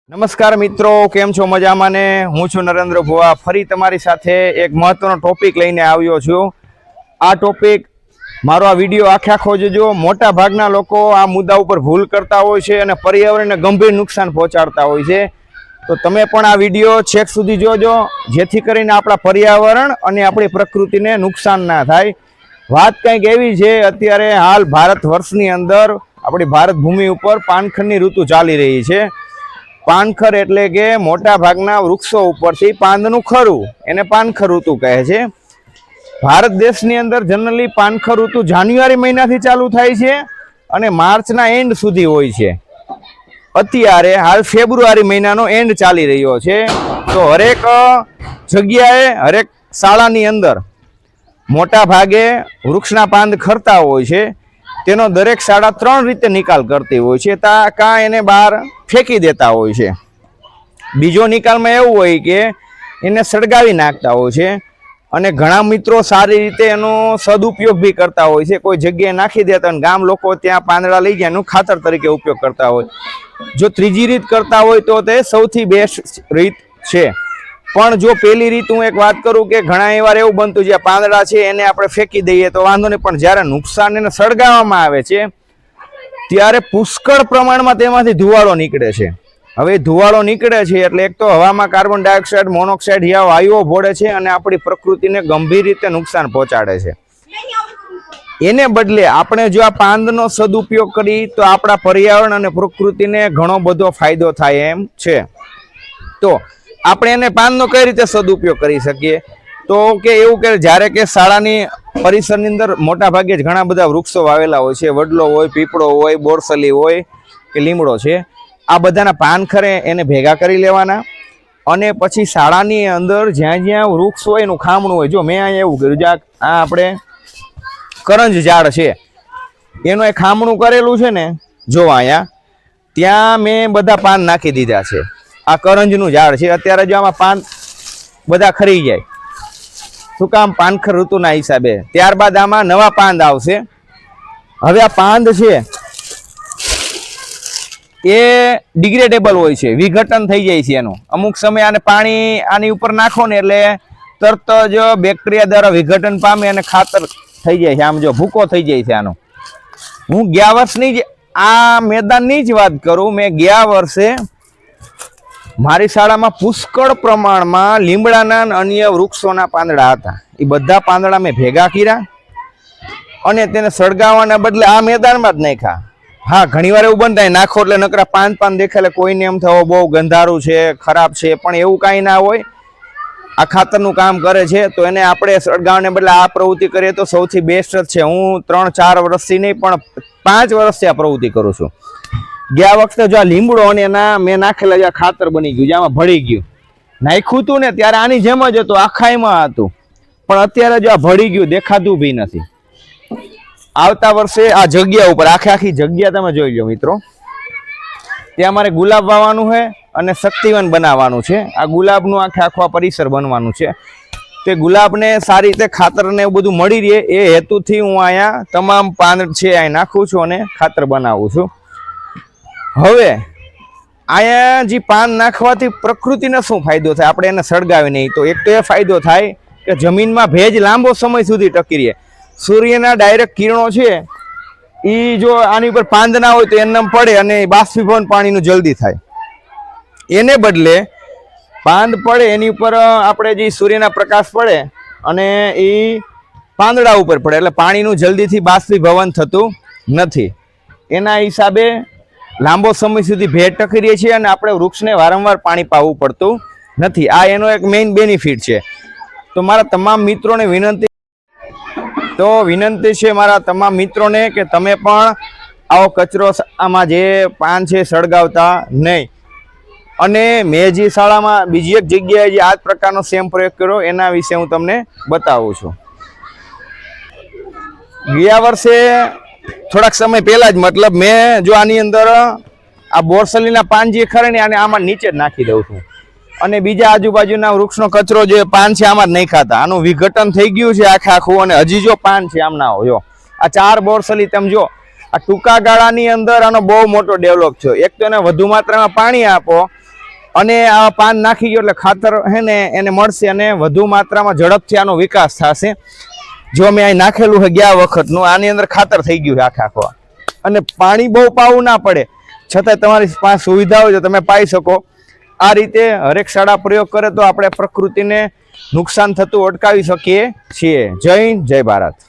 નમસ્કાર મિત્રો, કેમ છો? મજામાં ને? હું છું નરેન્દ્ર ભુવા, ફરી તમારી સાથે એક મહત્વનો ટોપિક લઈને આવ્યો છું. આ ટોપિક મારો આ વિડીયો આખો જોજો. મોટા ભાગના લોકો આ મુદ્દા ઉપર ભૂલ કરતા હોય છે અને પર્યાવરણને ગંભીર નુકસાન પહોંચાડતા હોય છે. તો તમે પણ આ વિડીયો છેક સુધી જોજો, જેથી કરીને આપણા પર્યાવરણ અને આપણી પ્રકૃતિને નુકસાન ના થાય. વાત કંઈક એવી છે, અત્યારે હાલ ભારત વર્ષની અંદર આપણી ભારત ભૂમિ ઉપર પાનખરની ઋતુ ચાલી રહી છે. પાનખર એટલે કે મોટા ભાગના વૃક્ષો ઉપરથી પાંદનું ખરું, એને પાનખર ઋતુ કહે છે. ભારત દેશની અંદર જનરલી પાનખર ઋતુ જાન્યુઆરી મહિનાથી ચાલુ થાય છે અને માર્ચના એન્ડ સુધી હોય છે. અત્યારે હાલ ફેબ્રુઆરી મહિનાનો એન્ડ ચાલી રહ્યો છે. તો હરેક જગ્યાએ, હરેક શાળાની અંદર મોટા ભાગે વૃક્ષના પાંદ ખરતા હોય છે. તેનો દરેક શાળા 3 રીતે નિકાલ કરતી હોય છે. કાં એને બહાર ફેંકી દેતા હોય છે, બીજો નિકાલમાં એવું હોય કે એને સળગાવી નાખતા હોય છે, અને ઘણા મિત્રો સારી રીતે એનો સદુપયોગ બી કરતા હોય છે. કોઈ જગ્યાએ નાખી દેતા અને ગામ લોકો ત્યાં પાંદડા લઈ જાય એનું ખાતર તરીકે ઉપયોગ કરતા હોય. જો ત્રીજી રીત કરતા હોય તો તે સૌથી બેસ્ટ રીત છે. પણ જો પહેલી રીત હું એક વાત કરું કે ઘણા વાર એવું બનતું જે પાંદડા છે એને આપણે ફેંકી દઈએ તો વાંધો નહીં, પણ જ્યારે નુકસાન એને સળગાવવામાં આવે છે ત્યારે પુષ્કળ પ્રમાણમાં તેમાંથી ધુવાળો નીકળે છે. હવે ધુવાળો નીકળે છે એટલે એક તો હવામાં કાર્બન ડાયોક્સાઇડ, મોનોક્સાઇડ જેવા વાયુઓ ભળે છે અને આપણી પ્રકૃતિને ગંભીર રીતે નુકસાન પહોંચાડે છે. એને બદલે આપણે જો આ પાંદનો સદુપયોગ કરી તો આપણા પર્યાવરણ અને પ્રકૃતિને ઘણો બધો ફાયદો થાય એમ છે. તો આપણે એને પાનનો કઈ રીતે સદુપયોગ કરી શકીએ? તો કે એવું કે જ્યારે કે શાળાની પરિસરની અંદર મોટા ભાગે જ ઘણા બધા વૃક્ષો વાવેલા હોય છે. વડલો હોય, પીપળો હોય, બોરસલી હોય કે લીમડો છે. આ બધાના પાન ખરે એને ભેગા કરી લેવાના અને પછી શાળાની અંદર જ્યાં જ્યાં વૃક્ષ હોય એનું ખામણું હોય. જો મેં અહીંયા એવું કર્યું, આ આપણે કરંજ ઝાડ છે એનું એ ખામણું કરેલું છે ને, જો અહીંયા ત્યાં મેં બધા પાન નાખી દીધા છે. આ કરંજનું ઝાડ છે. અત્યારે જો આમાં પાન બધા ખરી જાય, શું કામ? પાનખર ઋતુના હિસાબે. ત્યારબાદ આમાં નવા પાંદ આવશે. હવે આ પાંદ છે એ ડિગ્રેડેબલ હોય છે, વિઘટન થઈ જાય છે એનું. અમુક સમય આને પાણી આની ઉપર નાખો ને એટલે તરત જ બેક્ટેરિયા દ્વારા વિઘટન પામે અને ખાતર થઈ જાય છે. આમ જો ભૂકો થઈ જાય છે આનો. હું ગયા વર્ષની જ આ મેદાનની જ વાત કરું. મેં ગયા વર્ષે મારી શાળામાં પુષ્કળ પ્રમાણમાં લીમડાના અન્ય વૃક્ષોના પાંદડા હતા. એ બધા પાંદડા મેં ભેગા કર્યા અને તેને સળગાવવાના બદલે આ મેદાનમાં જ નાખ્યા. હા, ઘણીવાર એવું બનતા નાખો એટલે નકરા પાન દેખાય એટલે કોઈને એમ થવો બહુ ગંધારું છે, ખરાબ છે, પણ એવું કાંઈ ના હોય. આ ખાતરનું કામ કરે છે. તો એને આપણે સળગાવવાને બદલે આ પ્રવૃત્તિ કરીએ તો સૌથી બેસ્ટ જ છે. હું 3-4 વર્ષથી નહીં પણ 5 વર્ષથી આ પ્રવૃત્તિ કરું છું. ગયા વખતે જો આ લીમડો અને એના મેં નાખેલા જે ખાતર બની ગયું, જેમાં ભળી ગયું, નાખ્યું હતું ને ત્યારે આની જેમ જ હતું, આખાઈમાં હતું, પણ અત્યારે જો આ ભળી ગયું, દેખાતું બી નથી. આવતા વર્ષે આ જગ્યા ઉપર આખી જગ્યા તમે જોઈ લો મિત્રો, ત્યાં અમારે ગુલાબ વાવવાનું છે અને શક્તિવન બનાવવાનું છે. આ ગુલાબનું આખું પરિસર બનવાનું છે. તે ગુલાબને સારી રીતે ખાતર ને એવું બધું મળી રહે એ હેતુથી હું અહીંયા તમામ પાન છે અહીં નાખું છું અને ખાતર બનાવું છું. હવે અહીંયા જે પાન નાખવાથી પ્રકૃતિને શું ફાયદો થાય? આપણે એને સળગાવી નહીં તો એક તો એ ફાયદો થાય કે જમીનમાં ભેજ લાંબો સમય સુધી ટકી રહે. સૂર્યના ડાયરેક્ટ કિરણો છે એ જો આની ઉપર પાંદ ના હોય તો એમને પડે અને બાષ્પીભવન પાણીનું જલ્દી થાય. એને બદલે પાંદ પડે એની ઉપર આપણે જે સૂર્યના પ્રકાશ પડે અને એ પાંદડા ઉપર પડે એટલે પાણીનું જલ્દીથી બાષ્પીભવન થતું નથી. એના હિસાબે લાંબો સમય સુધી ભેજ ટકી રહે છે અને આપણે વૃક્ષને વારંવાર પાણી પાવું પડતું નથી. આ એનો એક મેઇન બેનિફિટ છે. તો મારા તમામ મિત્રોને વિનંતી છે મારા તમામ મિત્રોને કે તમે પણ આવો કચરો આમાં જે પાન છે સળગાવતા નહીં. અને મેં જે શાળામાં બીજી એક જગ્યાએ જે આ જ પ્રકારનો સેમ પ્રયોગ કર્યો એના વિશે હું તમને બતાવું છું. ગયા વર્ષે થોડાક સમય પહેલા જ, મતલબ મેં જો આની અંદર આ બોરસલીના પાન જે ખરે ને આમાં નીચે જ નાખી દઉં છું અને બીજા આજુબાજુના વૃક્ષનો કચરો જે પાન છે આમાં જ નહીં ખાતા. આનું વિઘટન થઈ ગયું છે આખું અને હજી જો પાન છે આમ ના હોય. આ 4 બોરસલી તમે જો આ ટૂંકા ગાળાની અંદર આનો બહુ મોટો ડેવલપ થયો. એક તો એને વધુ માત્રામાં પાણી આપો અને આ પાન નાખી ગયો એટલે ખાતર હે ને એને મળશે અને વધુ માત્રામાં ઝડપથી આનો વિકાસ થશે. જો મેં અહીં નાખેલું છે ગયા વખતનું, આની અંદર ખાતર થઈ ગયું છે આખા. અને પાણી બહુ પાવું ના પડે, છતાંય તમારી પાસે સુવિધા હોય તો તમે પાઈ શકો. આ રીતે હરેક શાળા પ્રયોગ કરે તો આપણે પ્રકૃતિને નુકસાન થતું અટકાવી શકીએ છીએ. જય હિન્દ, જય ભારત.